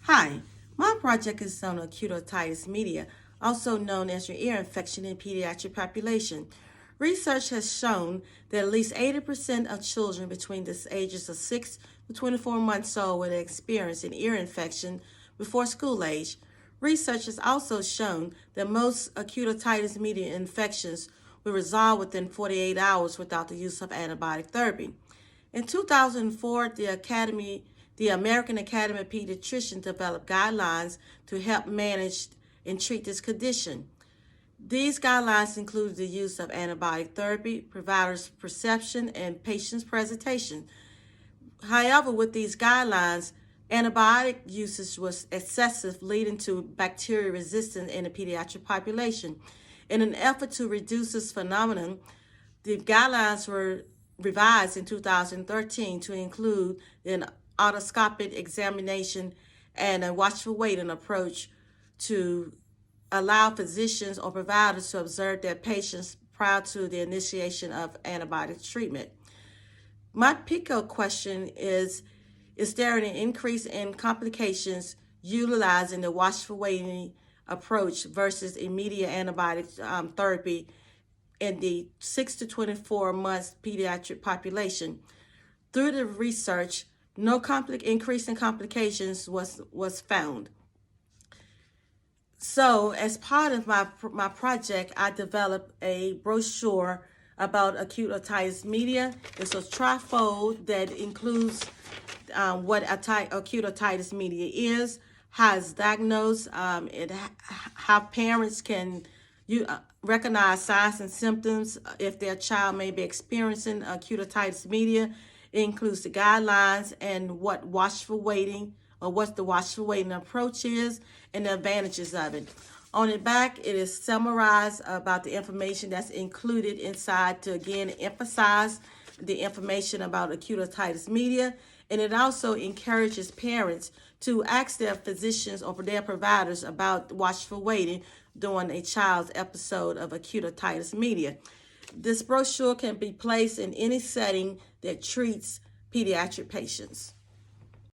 Hi, my project is on acute otitis media, also known as your ear infection in pediatric population. Research has shown that at least 80% of children between the ages of 6 to 24 months old will experience an ear infection before school age. Research has also shown that most acute otitis media infections will resolve within 48 hours without the use of antibiotic therapy. In 2004, the American Academy of Pediatricians developed guidelines to help manage and treat this condition. These guidelines include the use of antibiotic therapy, providers' perception, and patients' presentation. However, with these guidelines, antibiotic usage was excessive, leading to bacterial resistance in the pediatric population. In an effort to reduce this phenomenon, the guidelines were revised in 2013 to include an otoscopic examination and a watchful waiting approach to allow physicians or providers to observe their patients prior to the initiation of antibiotic treatment. My pico question is there an increase in complications utilizing the watchful waiting approach versus immediate antibiotic therapy in the 6 to 24 months pediatric population? Through the research, no increase in complications was found. So, as part of my project, I developed a brochure about acute otitis media. It's a trifold that includes what acute otitis media is, how it's diagnosed, how parents can recognize signs and symptoms if their child may be experiencing acute otitis media. It includes the guidelines and what the watchful waiting approach is and the advantages of it. On the back, it is summarized about the information that's included inside to again emphasize the information about acute otitis media, and it also encourages parents to ask their physicians or their providers about watchful waiting during a child's episode of acute otitis media. This brochure can be placed in any setting that treats pediatric patients.